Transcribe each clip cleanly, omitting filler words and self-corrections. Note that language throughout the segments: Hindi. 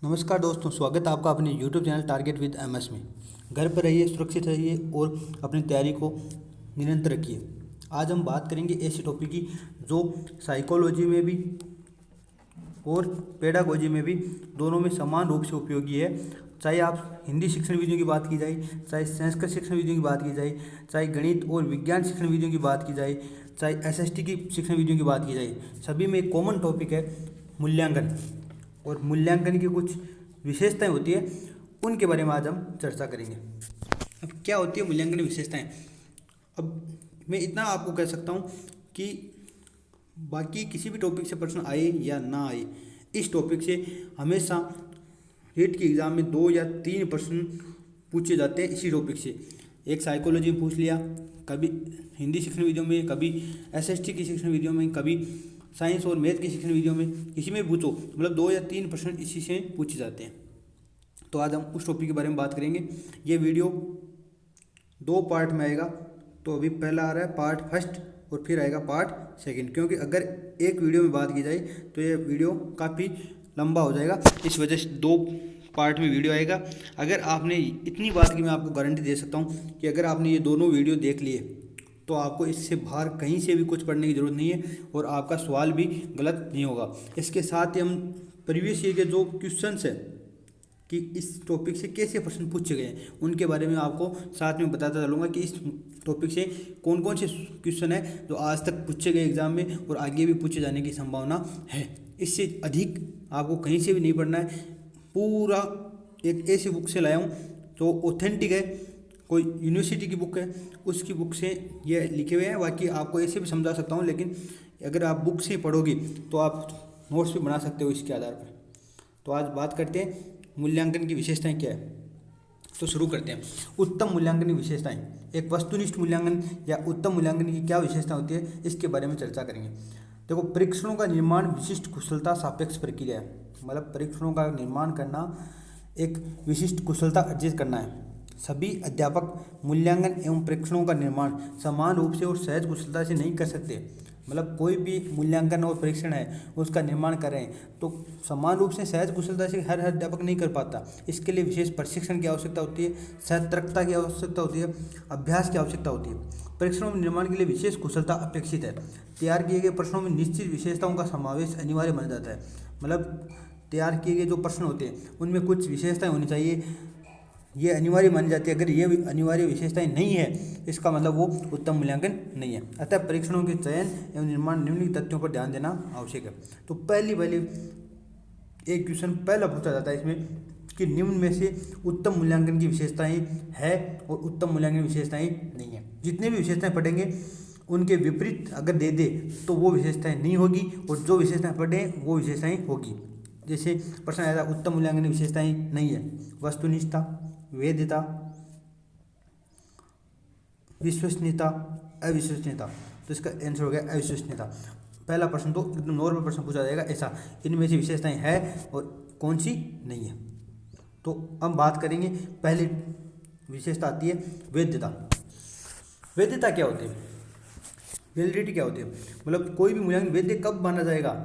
नमस्कार दोस्तों, स्वागत है आपका अपने YouTube channel target with MS में। घर पर रहिए, सुरक्षित रहिए और अपनी तैयारी को निरंतर रखिए। आज हम बात करेंगे ऐसे टॉपिक की जो साइकोलॉजी में भी और पेडागोजी में भी दोनों में समान रूप से उपयोगी है। चाहे आप हिंदी शिक्षण विधियों की बात की जाए, चाहे संस्कृत शिक्षण विधियों की बात की जाए, चाहे गणित और विज्ञान शिक्षण विधियों की बात की जाए, चाहे SST की शिक्षण विधियों की बात की जाए, सभी में एक कॉमन टॉपिक है मूल्यांकन। और मूल्यांकन की कुछ विशेषताएं होती है, उनके बारे में आज हम चर्चा करेंगे। अब क्या होती है मूल्यांकन की विशेषताएं? अब मैं इतना आपको कह सकता हूँ कि बाकी किसी भी टॉपिक से प्रश्न आए या ना आए, इस टॉपिक से हमेशा रीट की एग्ज़ाम में 2 या 3 प्रश्न पूछे जाते हैं इसी टॉपिक से। एक साइकोलॉजी में पूछ लिया, कभी हिंदी शिक्षण विधियों में, कभी SST की शिक्षण विधियों में, कभी साइंस और मैथ की शिक्षण विधियों में, किसी में पूछो, मतलब 2 या 3 प्रश्न इसी से पूछे जाते हैं। तो आज हम उस टॉपिक के बारे में बात करेंगे। ये वीडियो 2 पार्ट में आएगा। तो अभी पहला आ रहा है पार्ट फर्स्ट और फिर आएगा पार्ट सेकंड, क्योंकि अगर एक वीडियो में बात की जाए तो ये वीडियो काफ़ी लंबा हो जाएगा। इस वजह से 2 पार्ट में वीडियो आएगा। अगर आपने इतनी बात की मैं आपको गारंटी दे सकता हूँ कि अगर आपने ये दोनों वीडियो देख लिए तो आपको इससे बाहर कहीं से भी कुछ पढ़ने की ज़रूरत नहीं है और आपका सवाल भी गलत नहीं होगा। इसके साथ ही हम प्रीवियस ईयर के जो क्वेश्चंस हैं कि इस टॉपिक से कैसे प्रश्न पूछे गए हैं, उनके बारे में आपको साथ में बताता चलूँगा कि इस टॉपिक से कौन कौन से क्वेश्चन है जो आज तक पूछे गए एग्ज़ाम में और आगे भी पूछे जाने की संभावना है। इससे अधिक आपको कहीं से भी नहीं पढ़ना है। पूरा एक ऐसी बुक से लाया हूँ जो ऑथेंटिक है, कोई यूनिवर्सिटी की बुक है, उसकी बुक से ये लिखे हुए हैं। बाकी आपको ऐसे भी समझा सकता हूँ, लेकिन अगर आप बुक से पढ़ोगे तो आप नोट्स भी बना सकते हो इसके आधार पर। तो आज बात करते हैं मूल्यांकन की विशेषताएं क्या है। तो शुरू करते हैं। उत्तम मूल्यांकन की विशेषताएं। एक वस्तुनिष्ठ मूल्यांकन या उत्तम मूल्यांकन की क्या विशेषता होती है, इसके बारे में चर्चा करेंगे। देखो, परीक्षणों का निर्माण विशिष्ट कुशलता सापेक्ष प्रक्रिया है। मतलब परीक्षणों का निर्माण करना एक विशिष्ट कुशलता अर्जित करना है। सभी अध्यापक मूल्यांकन एवं परीक्षणों का निर्माण समान रूप से और सहज कुशलता से नहीं कर सकते। मतलब कोई भी मूल्यांकन और परीक्षण है उसका निर्माण कर रहे हैं तो समान रूप से सहज कुशलता से हर अध्यापक नहीं कर पाता। इसके लिए विशेष प्रशिक्षण की आवश्यकता होती है, सतर्कता की आवश्यकता होती है, अभ्यास की आवश्यकता होती है। परीक्षणों में निर्माण के लिए विशेष कुशलता अपेक्षित है। तैयार किए गए प्रश्नों में निश्चित विशेषताओं का समावेश अनिवार्य बन जाता है। मतलब तैयार किए गए जो प्रश्न होते हैं उनमें कुछ विशेषताएं होनी चाहिए, ये अनिवार्य मानी जाती है। अगर ये अनिवार्य विशेषताएं नहीं है, इसका मतलब वो उत्तम मूल्यांकन नहीं है। अतः परीक्षणों के चयन एवं निर्माण निम्नलिखित तथ्यों पर ध्यान देना आवश्यक है। तो पहली एक क्वेश्चन पहला पूछा जाता है इसमें कि निम्न में से उत्तम मूल्यांकन की विशेषताएं है और उत्तम मूल्यांकन की विशेषताएं नहीं है। जितने भी विशेषताएं पढ़ेंगे उनके विपरीत अगर दे दे तो वो विशेषताएं नहीं होगी और जो विशेषताएं पढ़े वो विशेषताएं होगी। जैसे प्रश्न आया था उत्तम मूल्यांकन की विशेषताएं नहीं है, वस्तुनिष्ठता, वैधता, विश्वसनीयता, अविश्वसनीयता। तो इसका आंसर हो गया अविश्वसनीयता। पहला प्रश्न तो एकदम नॉर्मल प्रश्न पूछा जाएगा ऐसा, इनमें से विशेषताएं है और कौन सी नहीं है। तो अब बात करेंगे, पहली विशेषता आती है वैधता। वैधता क्या होती है, वैलिडिटी क्या होती है, मतलब कोई भी मूल्यांकन वैध कब माना जाएगा,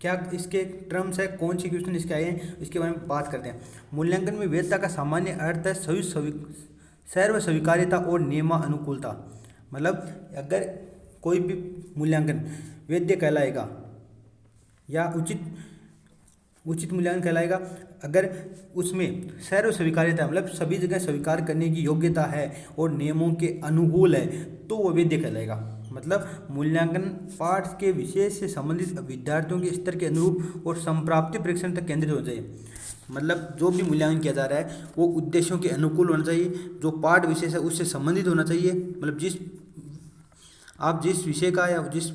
क्या इसके टर्म्स है, कौन सी क्वेश्चन इसके आए हैं, इसके बारे में बात करते हैं। मूल्यांकन में वैधता का सामान्य अर्थ है सर्व स्वीकार्यता और नियमानुकूलता। मतलब अगर कोई भी मूल्यांकन वैध कहलाएगा या उचित मूल्यांकन कहलाएगा अगर उसमें सर्व स्वीकार्यता, मतलब सभी जगह स्वीकार करने की योग्यता है और नियमों के अनुकूल है, तो वो वैध कहलाएगा। मतलब मूल्यांकन पाठ के विषय से संबंधित विद्यार्थियों के स्तर के अनुरूप और संप्राप्ति परीक्षण तक केंद्रित होना चाहिए। मतलब जो भी मूल्यांकन किया जा रहा है वो उद्देश्यों के अनुकूल होना चाहिए, जो पाठ विषय है उससे संबंधित होना चाहिए। मतलब आप जिस विषय का या जिस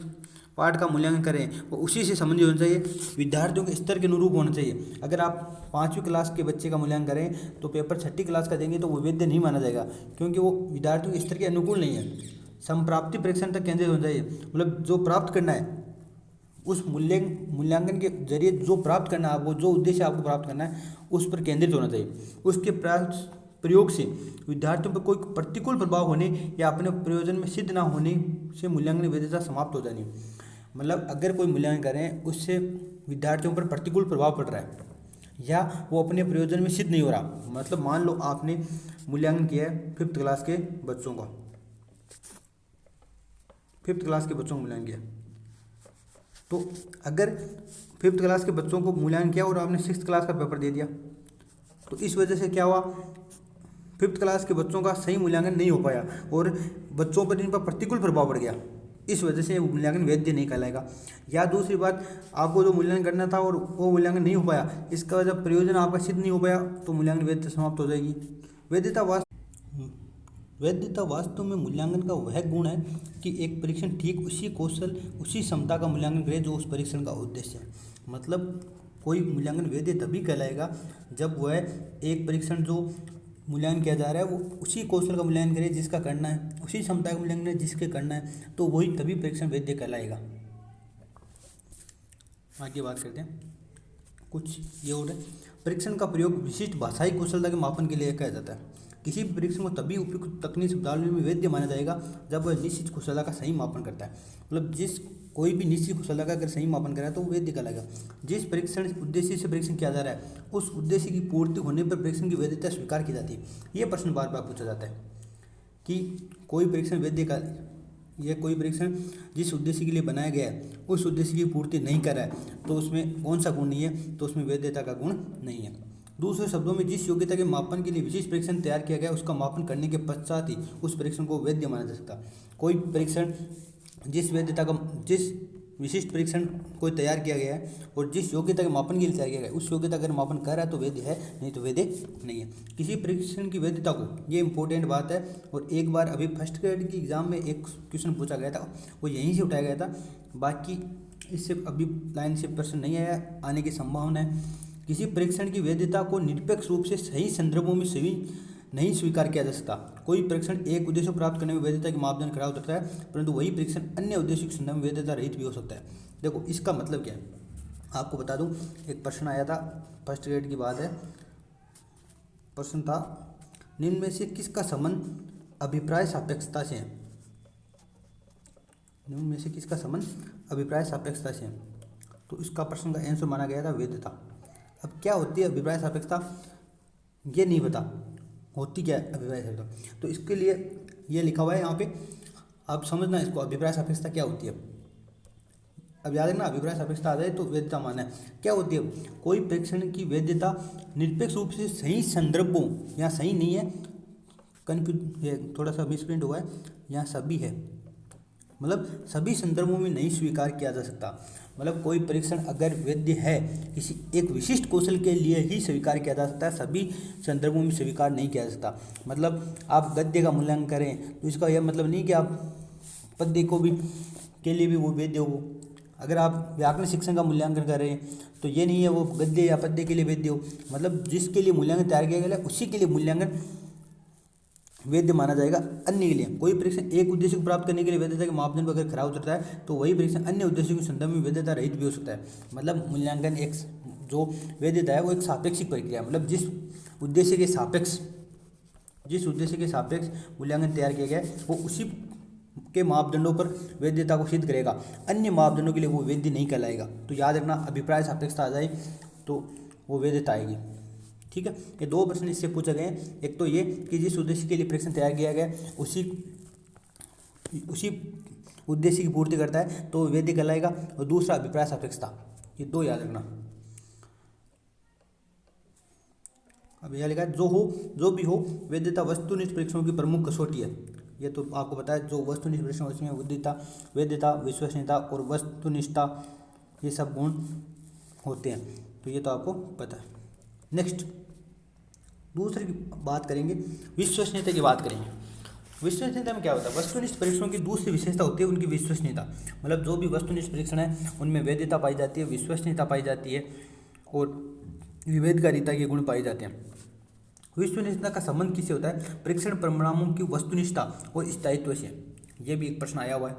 पाठ का मूल्यांकन करें वो उसी से संबंधित होना चाहिए, विद्यार्थियों के स्तर के अनुरूप होना चाहिए। अगर आप 5वीं क्लास के बच्चे का मूल्यांकन करें तो पेपर 6ठी क्लास का देंगे तो वो वैध नहीं माना जाएगा, क्योंकि वो विद्यार्थियों के स्तर के अनुकूल नहीं है। संप्राप्ति परीक्षण तक केंद्रित होना चाहिए, मतलब जो प्राप्त करना है उस मूल्यांकन के जरिए जो प्राप्त करना है आपको, जो उद्देश्य आपको प्राप्त करना है उस पर केंद्रित होना चाहिए। उसके प्रयोग से विद्यार्थियों पर कोई प्रतिकूल प्रभाव होने या अपने प्रयोजन में सिद्ध ना होने से मूल्यांकन वैधता समाप्त हो जानी। मतलब अगर कोई मूल्यांकन करें उससे विद्यार्थियों पर प्रतिकूल प्रभाव पड़ रहा है या वो अपने प्रयोजन में सिद्ध नहीं हो रहा। मतलब मान लो आपने मूल्यांकन किया है 5th क्लास के बच्चों का, 5th क्लास के बच्चों को मूल्यांकन किया, तो अगर 5th क्लास के बच्चों को मूल्यांकन किया और आपने 6th क्लास का पेपर दे दिया, तो इस वजह से क्या हुआ, 5th क्लास के बच्चों का सही मूल्यांकन नहीं हो पाया और बच्चों पर इन पर प्रतिकूल प्रभाव पड़ गया। इस वजह से मूल्यांकन वैध नहीं कहलाएगा। या दूसरी बात, आपको जो मूल्यांकन करना था और वो मूल्यांकन नहीं हो पाया, इसका वजह प्रयोजन आपका सिद्ध नहीं हो पाया, तो मूल्यांकन वैध समाप्त हो जाएगी। वैधता वास्तव में मूल्यांकन का वह गुण है कि एक परीक्षण ठीक उसी कौशल उसी क्षमता का मूल्यांकन करे जो उस परीक्षण का उद्देश्य है। मतलब कोई मूल्यांकन वैध तभी कहलाएगा जब वह एक परीक्षण जो मूल्यांकन किया जा रहा है वो उसी कौशल का मूल्यांकन करे जिसका करना है, उसी क्षमता का मूल्यांकन करे जिसके करना है, तो वही तभी परीक्षण वैध कहलाएगा। आगे बात करते हैं कुछ ये और है। परीक्षण का प्रयोग विशिष्ट भाषाई कौशलता के मापन के लिए किया जाता है। किसी भी परीक्षण को तभी उपयुक्त तकनीक शब्दावली में वैध माना जाएगा जब वह निश्चित कुशलता का सही मापन करता है। मतलब कोई भी निश्चित कुशलता का अगर सही मापन करा है तो वैध कहलाएगा। जिस परीक्षण उद्देश्य से परीक्षण किया जा रहा है उस उद्देश्य की पूर्ति होने पर परीक्षण की वैधता स्वीकार की जाती है। ये प्रश्न बार बार पूछा जाता है कि कोई परीक्षण वैध का, यह कोई परीक्षण जिस उद्देश्य के लिए बनाया गया है उस उद्देश्य की पूर्ति नहीं कर रहा है तो उसमें कौन सा गुण नहीं है, तो उसमें वैधता का गुण नहीं है। दूसरे शब्दों में, जिस योग्यता के मापन के लिए विशेष परीक्षण तैयार किया गया उसका मापन करने के पश्चात ही उस परीक्षण को वैध माना जा सकता। कोई परीक्षण जिस विशिष्ट परीक्षण को तैयार किया गया है और जिस योग्यता के मापन के लिए तैयार किया गया है उस योग्यता अगर मापन कर रहा है तो वैध है, नहीं तो वैध नहीं है। किसी परीक्षण की वैधता को, ये इंपॉर्टेंट बात है और एक बार अभी फर्स्ट ग्रेड की एग्जाम में एक क्वेश्चन पूछा गया था, वो यहीं से उठाया गया था, बाकी इससे अभी लाइन से प्रश्न नहीं आया, आने की संभावना है। किसी परीक्षण की वैधता को निरपेक्ष रूप से सही संदर्भों में सही नहीं स्वीकार किया जा सकता। कोई परीक्षण एक उद्देश्य को प्राप्त करने में वैधता के मापदंड खड़ा उतरता है, परंतु वही परीक्षण अन्य उद्देश्य के संदर्भ में वैधता रहित भी हो सकता है। देखो इसका मतलब क्या है, आपको बता दूं, एक प्रश्न आया था, फर्स्ट ग्रेड की बात है, प्रश्न था निम्न में से किसका संबंध अभिप्राय सापेक्षता से है। निम्न में से किसका संबंध अभिप्राय सापेक्षता से है, तो इसका प्रश्न का आंसर माना गया था वैधता। अब क्या होती है अभिप्राय सापेक्षता, ये नहीं पता होती क्या है अभिप्राय सापेक्षता, तो इसके लिए ये लिखा हुआ है यहाँ पे, आप समझना इसको, अभिप्राय सापेक्षता क्या होती है। अब याद रखना, अभिप्राय सापेक्षता आ जाए तो वैधता माना है। क्या होती है, कोई परीक्षण की वैधता निरपेक्ष रूप से सही संदर्भों, यहाँ सही नहीं है, कन्फ्यूज ये थोड़ा सा मिसप्रिंट हुआ है, यहाँ सभी है, मतलब सभी संदर्भों में नहीं स्वीकार किया जा सकता। मतलब कोई परीक्षण अगर वैध है किसी एक विशिष्ट कौशल के लिए ही स्वीकार किया जा सकता है, सभी संदर्भों में स्वीकार नहीं किया जा सकता। मतलब आप गद्य का मूल्यांकन करें तो इसका यह मतलब नहीं कि आप पद्य को भी के लिए भी वो वैध हो। अगर आप व्याकरण शिक्षण का मूल्यांकन कर रहे हैं तो ये नहीं है वो गद्य या पद्य के लिए वैध हो। मतलब जिसके लिए मूल्यांकन तैयार किया गया है उसी के लिए मूल्यांकन वैध माना जाएगा, अन्य के लिए। कोई परीक्षण एक उद्देश्य को प्राप्त करने के लिए वैधता के मापदंड पर अगर खरा उतरता है तो वही परीक्षण अन्य उद्देश्यों के संदर्भ में वैधता रहित भी हो सकता है। मतलब मूल्यांकन एक जो वैधता है वो एक सापेक्षिक प्रक्रिया है, मतलब जिस उद्देश्य के सापेक्ष मूल्यांकन तैयार किया गया है वो उसी के मापदंडों पर वैधता को सिद्ध करेगा, अन्य मापदंडों के लिए वो वैध नहीं कहलाएगा। तो याद रखना, अभिप्राय सापेक्षता आ जाए तो वो वैधता आएगी। ठीक है, ये दो प्रश्न इससे पूछे गए हैं। एक तो ये कि जिस उद्देश्य के लिए परीक्षण तैयार किया गया उसी उद्देश्य की पूर्ति करता है तो वैध कहलाएगा, और दूसरा अभिप्राय सापेक्षता। ये दो याद रखना। अब यह लिखा है जो भी हो वैधता वस्तुनिष्ठ परीक्षणों की प्रमुख कसौटी है। ये तो आपको पता है, जो वस्तुनिष्ठ परीक्षण उसमें वैधता, विश्वसनीयता और वस्तुनिष्ठता ये सब गुण होते हैं, तो ये तो आपको पता है। नेक्स्ट दूसरी की बात करेंगे, विश्वसनीयता की बात करेंगे। विश्वसनीयता में क्या होता है, वस्तुनिष्ठ परीक्षणों की दूसरी विशेषता होती है उनकी विश्वसनीयता। मतलब जो भी वस्तुनिष्ठ परीक्षण है उनमें वैधता पाई जाती है, विश्वसनीयता पाई जाती है और विभेदकारिता के गुण पाए जाते हैं। विश्वसनीयता का संबंध किससे होता है, परीक्षण परिणामों की वस्तुनिष्ठता और स्थायित्व से। यह भी एक प्रश्न आया हुआ है।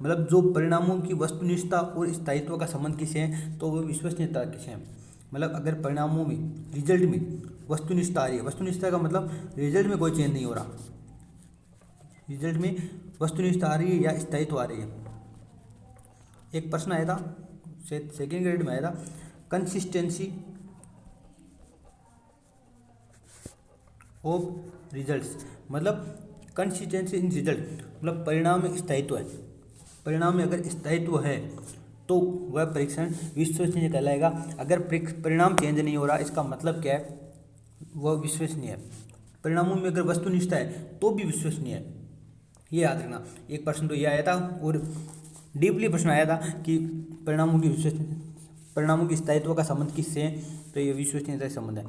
मतलब जो परिणामों की वस्तुनिष्ठता और स्थायित्व का संबंध किससे है, तो वो विश्वसनीयता किससे है। मतलब अगर परिणामों में, रिजल्ट में वस्तुनिष्ठता आ रही है, वस्तुनिष्ठता का मतलब रिजल्ट में कोई चेंज नहीं हो रहा, रिजल्ट में वस्तुनिष्ठता आ रही है या स्थायित्व आ रही है। एक प्रश्न आया था सेकेंड ग्रेड में आया था, कंसिस्टेंसी ऑफ रिजल्ट्स, मतलब कंसिस्टेंसी इन रिजल्ट, मतलब परिणाम में स्थायित्व है। परिणाम में अगर स्थायित्व है तो वह परीक्षण विश्वसनीय कहलाएगा। अगर परिणाम चेंज नहीं हो रहा, इसका मतलब क्या है, वह विश्वसनीय है। परिणामों में अगर वस्तुनिष्ठता है तो भी विश्वसनीय है, ये याद रखना। एक प्रश्न तो ये आया था और डीपली प्रश्न आया था कि परिणामों की स्थायित्व का संबंध किससे है, तो ये विश्वसनीयता से संबंध है।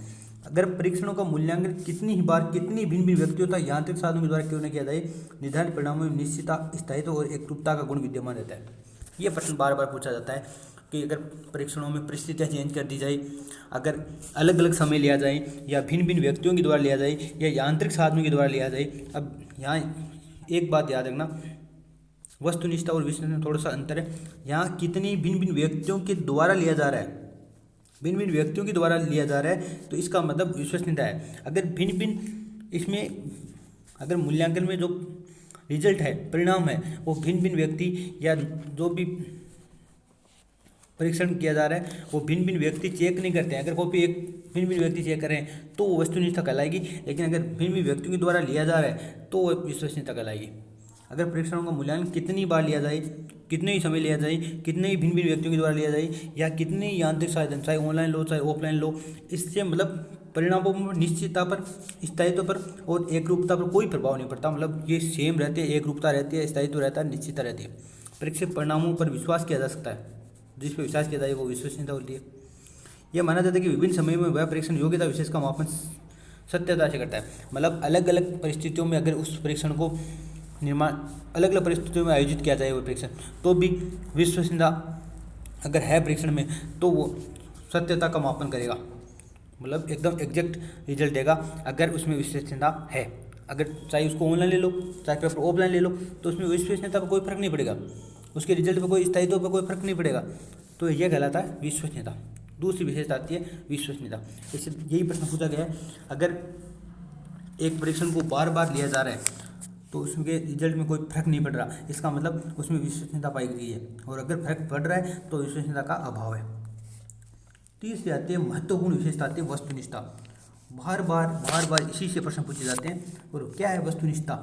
अगर परीक्षणों का मूल्यांकन कितनी ही बार कितनी भिन्न भिन्न व्यक्तियों तथा यांत्रिक साधनों के द्वारा क्यों न किया जाए, निर्धारित परिणामों में निश्चितता, स्थायित्व और एकरूपता का गुण विद्यमान रहता है। ये प्रश्न बार बार पूछा जाता है कि अगर परीक्षणों में परिस्थितियाँ चेंज कर दी जाए, अगर अलग अलग समय लिया जाए या भिन्न भिन्न व्यक्तियों के द्वारा लिया जाए या यांत्रिक साधनों के द्वारा लिया जाए। अब यहाँ एक बात याद रखना, वस्तुनिष्ठता और विश्वसनीयता में थोड़ा सा अंतर है। यहाँ कितनी भिन्न भिन्न व्यक्तियों के द्वारा लिया जा रहा है, भिन्न भिन्न व्यक्तियों के द्वारा लिया जा रहा है, तो इसका मतलब विश्वसनीयता है। अगर भिन्न भिन्न इसमें अगर मूल्यांकन में जो रिजल्ट है, परिणाम है, वो भिन्न भिन्न व्यक्ति या जो भी परीक्षण किया जा रहा है वो भिन्न भिन्न व्यक्ति चेक नहीं करते हैं। अगर कॉपी एक भिन्न भिन्न व्यक्ति चेक कर रहे हैं तो वो वस्तुनिष्ठता कहलाएगी, लेकिन अगर भिन्न भिन्न व्यक्तियों के द्वारा लिया जा रहा है तो वो विश्वसनीयता कहलाएगी। अगर परीक्षणों का मूल्यांकन कितनी बार लिया जाए, कितने ही समय लिया जाए, कितने ही भिन्न भिन्न व्यक्तियों के द्वारा लिया जाए या कितने ही यांत्रिक साधन, चाहे ऑनलाइन लो चाहे ऑफलाइन लो, इससे मतलब परिणामों में निश्चितता पर, स्थायित्व पर और एकरूपता पर कोई प्रभाव नहीं पड़ता। मतलब ये सेम रहते हैं, एकरूपता रहती है, स्थायित्व रहता है, निश्चितता रहती है। परीक्षित परिणामों पर विश्वास किया जा सकता है, जिस पर विश्वास किया जाए वो विश्वसनीयता होती है। यह माना जाता है कि विभिन्न समयों में वह परीक्षण योग्यता विशेष का मापन सत्यता से करता है। मतलब अलग अलग परिस्थितियों में अगर उस परीक्षण को अलग अलग परिस्थितियों में आयोजित किया जाए वो परीक्षण, तो भी विश्वसनीयता अगर है परीक्षण में तो वो सत्यता का मापन करेगा, मतलब एकदम एग्जैक्ट रिजल्ट देगा अगर उसमें विश्वसनीयता है। अगर चाहे उसको ऑनलाइन ले लो चाहे पेपर ऑफलाइन ले लो, तो उसमें विश्वसनीयता पर कोई फर्क नहीं पड़ेगा, उसके रिजल्ट पर कोई स्थायित्व पर कोई फर्क नहीं पड़ेगा, तो यह कहलाता है विश्वसनीयता। दूसरी विशेषता आती है विश्वसनीयता। इससे यही प्रश्न पूछा गया है, अगर एक परीक्षण को बार बार लिया जा रहा है तो उसके रिजल्ट में कोई फर्क नहीं पड़ रहा, इसका मतलब उसमें विश्वसनीयता पाई गई है, और अगर फर्क पड़ रहा है तो विश्वसनीयता का अभाव है। तीसरी आती है महत्वपूर्ण विशेषता आती है वस्तुनिष्ठता। बार बार इसी से प्रश्न पूछे जाते हैं। और क्या है वस्तुनिष्ठता,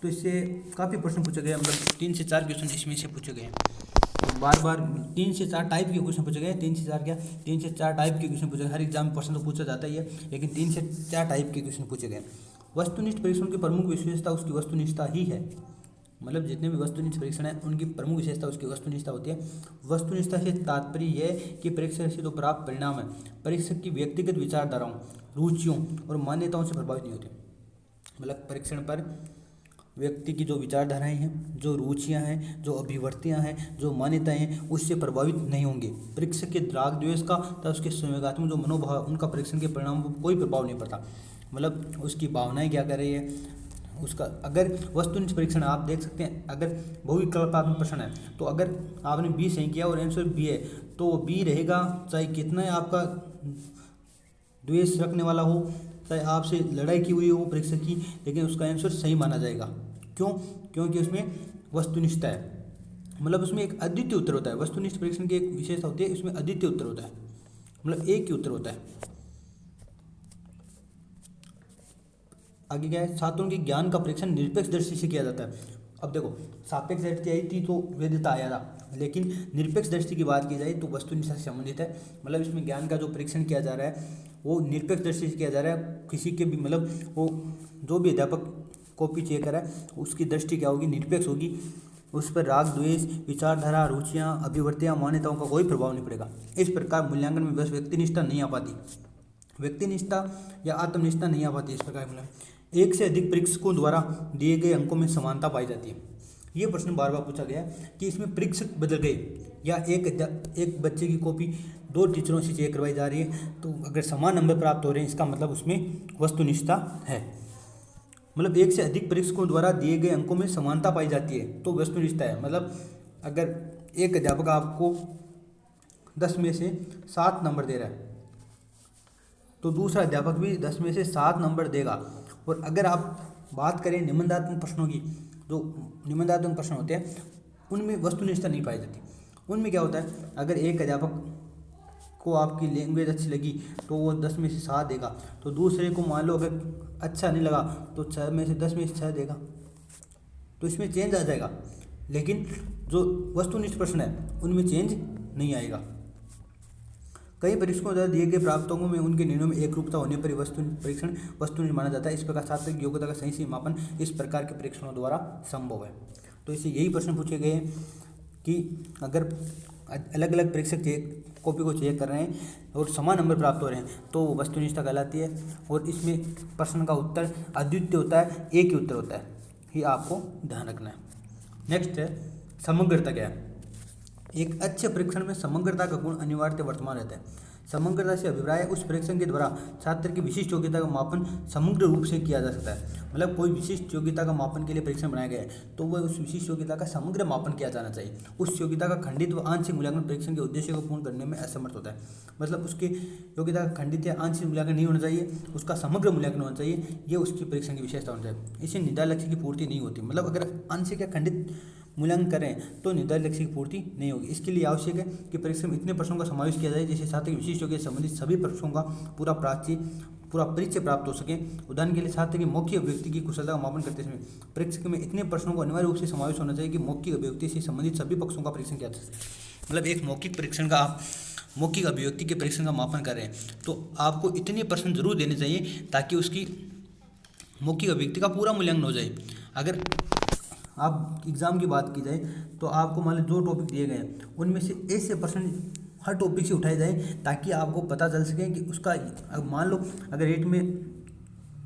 तो इससे काफ़ी प्रश्न पूछे गए, मतलब 3 से 4 क्वेश्चन इसमें से पूछे गए हैं। तो बार 3 से 4 टाइप के क्वेश्चन पूछे गए, 3 से 4 टाइप के क्वेश्चन पूछे गए। हर एग्जाम में प्रश्न तो पूछा जाता ही है, लेकिन 3 से 4 टाइप के क्वेश्चन पूछे गए। वस्तुनिष्ठ परीक्षण की प्रमुख विशेषता उसकी वस्तुनिष्ठता ही है। मतलब जितने भी वस्तुनिष्ठ परीक्षण है उनकी प्रमुख विशेषता उसकी वस्तुनिष्ठता होती है। वस्तुनिष्ठता से तात्पर्य यह कि परीक्षण से जो प्राप्त परिणाम है परीक्षक की व्यक्तिगत विचारधाराओं, रुचियों और मान्यताओं से प्रभावित नहीं होते। मतलब परीक्षण पर व्यक्ति की जो विचारधाराएं हैं, जो रुचियां हैं, जो अभिवृत्तियां हैं, जो मान्यताएं हैं, उससे प्रभावित नहीं होंगे। परीक्षक के राग द्वेष का तथा उसके संवेगात्मक जो मनोभाव, उनका परीक्षण के परिणाम पर कोई प्रभाव नहीं पड़ता। मतलब उसकी भावनाएं क्या कर रही है, उसका अगर वस्तुनिष्ठ परीक्षण आप देख सकते हैं, अगर बहुविकल्पात्मक प्रश्न है तो अगर आपने बी सही किया और आंसर बी है तो वो बी रहेगा, चाहे कितना ही आपका द्वेष रखने वाला हो, चाहे आपसे लड़ाई की हुई हो परीक्षक की, लेकिन उसका आंसर सही माना जाएगा। क्यों? क्योंकि उसमें वस्तुनिष्ठता है। मतलब उसमें एक अद्वितीय उत्तर होता है। वस्तुनिष्ठ परीक्षण की एक विशेषता होती है, इसमें अद्वितीय उत्तर होता है, मतलब एक ही उत्तर होता है। आगे क्या है, छात्रों के ज्ञान का परीक्षण निरपेक्ष दृष्टि से किया जाता है। अब देखो, सापेक्ष दृष्टि आई थी तो वैधता आया था, लेकिन निरपेक्ष दृष्टि की बात की जाए तो वस्तुनिष्ठता से संबंधित है। मतलब इसमें ज्ञान का जो परीक्षण किया जा रहा है वो निरपेक्ष दृष्टि से किया जा रहा है। किसी के भी मतलब वो जो भी अध्यापक कॉपी चेक कर रहा है उसकी दृष्टि क्या होगी, निरपेक्ष होगी। उस पर राग द्वेष, विचारधारा, रुचियाँ, अभिवृत्तियाँ, मान्यताओं का कोई प्रभाव नहीं पड़ेगा। इस प्रकार मूल्यांकन में बस व्यक्तिनिष्ठता नहीं आ पाती, व्यक्तिनिष्ठता या आत्मनिष्ठता नहीं आ पाती। इस प्रकार मतलब एक से अधिक परीक्षकों द्वारा दिए गए अंकों में समानता पाई जाती है। ये प्रश्न बार बार पूछा गया कि इसमें परीक्षक बदल गए या एक बच्चे की कॉपी 2 टीचरों से चेक करवाई जा रही है, तो अगर समान नंबर प्राप्त हो रहे हैं इसका मतलब उसमें वस्तुनिष्ठता है। मतलब एक से अधिक परीक्षकों द्वारा दिए गए अंकों में समानता पाई जाती है तो वस्तुनिष्ठता है। मतलब अगर एक अध्यापक आपको 10 में से 7 नंबर दे रहा है तो दूसरा अध्यापक भी 10 में से 7 नंबर देगा। और अगर आप बात करें निबंधात्मक प्रश्नों की, जो निबंधात्मक प्रश्न होते हैं उनमें वस्तुनिष्ठता नहीं पाई जाती। उनमें क्या होता है, अगर एक अध्यापक को आपकी लैंग्वेज अच्छी लगी तो वो 10 में से 7 देगा। तो दूसरे को मान लो अगर अच्छा नहीं लगा तो 6 में से 10 में से 6 देगा। तो इसमें चेंज आ जाएगा, लेकिन जो वस्तुनिष्ठ प्रश्न है उनमें चेंज नहीं आएगा। कई परीक्षकों द्वारा दिए गए प्राप्तांकों में उनके निर्णयों में एक रूपता होने पर वस्तुनिष्ठ माना जाता है। इस प्रकार छात्र की योग्यता का सही से मापन इस प्रकार के परीक्षणों द्वारा संभव है। तो इससे यही प्रश्न पूछे गए हैं कि अगर अलग अलग परीक्षक कॉपी को चेक कर रहे हैं और समान नंबर प्राप्त हो रहे हैं तो वो वस्तुनिष्ठता कहलाती है। और इसमें प्रश्न का उत्तर अद्वितीय होता है, एक ही उत्तर होता है, ये आपको ध्यान रखना है। नेक्स्ट है समग्रता क्या है। एक अच्छे परीक्षण में समग्रता का गुण अनिवार्य वर्तमान रहता है। समग्रता से अभिप्राय उस परीक्षण के द्वारा छात्र की विशिष्ट योग्यता का मापन समग्र रूप से किया जा सकता है। मतलब कोई विशिष्ट योग्यता का मापन के लिए परीक्षण बनाया गया है तो वह उस विशिष्ट योग्यता का समग्र मापन किया जाना चाहिए। उस योग्यता का खंडित व आंशिक मूल्यांकन परीक्षण के उद्देश्य को पूर्ण करने में असमर्थ होता है। मतलब उसकी योग्यता का खंडित या आंशिक मूल्यांकन नहीं होना चाहिए, उसका समग्र मूल्यांकन होना चाहिए। ये उसकी परीक्षण की विशेषता होनी चाहिए। इससे निर्धारित लक्ष्य की पूर्ति नहीं होती। मतलब अगर आंशिक या खंडित मूल्यांकन करें तो निर्धारित लक्ष्य की पूर्ति नहीं होगी। इसके लिए आवश्यक है कि परीक्षा में इतने प्रश्नों का समावेश किया जाए जिससे छात्र की विशिष्ट योग्यता से संबंधित सभी प्रश्नों का पूरा परिचय प्राप्त हो सके। उदाहरण के लिए छात्र की मौखिक अभिव्यक्ति की कुशलता का मापन करते समय परीक्षा में इतने प्रश्नों को अनिवार्य रूप से समावेश होना चाहिए कि मौखिक अभिव्यक्ति से संबंधित सभी पक्षों का परीक्षण किया जा सके। मतलब एक मौखिक परीक्षण का आप मौखिक अभिव्यक्ति के परीक्षण का मापन कर रहे हैं तो आपको इतने प्रश्न जरूर देने चाहिए ताकि उसकी मौखिक अभिव्यक्ति का पूरा मूल्यांकन हो जाए। अगर आप एग्ज़ाम की बात की जाए तो आपको मान लो जो टॉपिक दिए गए हैं उनमें से ऐसे प्रश्न हर टॉपिक से उठाए जाए ताकि आपको पता चल सके कि उसका मान लो अगर रेट में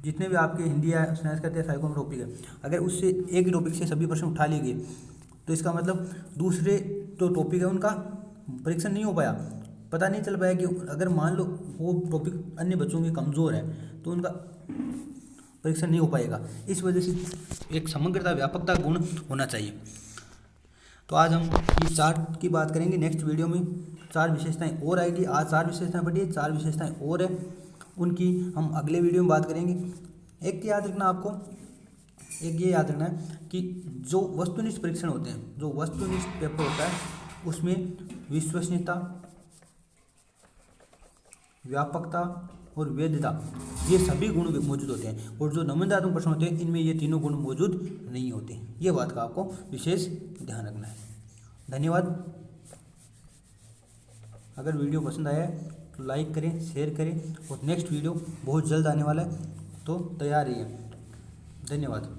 जितने भी आपके हिंदी या साइंस का साइको में टॉपिक है अगर उससे एक ही टॉपिक से सभी प्रश्न उठा लिए गए तो इसका मतलब दूसरे जो टॉपिक है उनका परीक्षण नहीं हो पाया, पता नहीं चल पाया कि अगर मान लो वो टॉपिक अन्य बच्चों के कमज़ोर है तो उनका परीक्षण नहीं हो पाएगा। इस वजह से एक समग्रता व्यापकता गुण होना चाहिए। तो आज हम ये 4 की बात करेंगे। नेक्स्ट वीडियो में 4 विशेषताएं और आएगी। आज 4 विशेषताएं पढ़ी है, 4 विशेषताएं और है, उनकी हम अगले वीडियो में बात करेंगे। एक याद रखना आपको, एक ये याद रखना है कि जो वस्तुनिष्ठ परीक्षण होते हैं, जो वस्तुनिष्ठ पेपर होता है उसमें विश्वसनीयता, व्यापकता और वैधता ये सभी गुण मौजूद होते हैं। और जो नमूनात्मक प्रश्न होते हैं इनमें ये तीनों गुण मौजूद नहीं होते। ये बात का आपको विशेष ध्यान रखना है। धन्यवाद। अगर वीडियो पसंद आया तो लाइक करें, शेयर करें और नेक्स्ट वीडियो बहुत जल्द आने वाला है तो तैयार रहिए। धन्यवाद।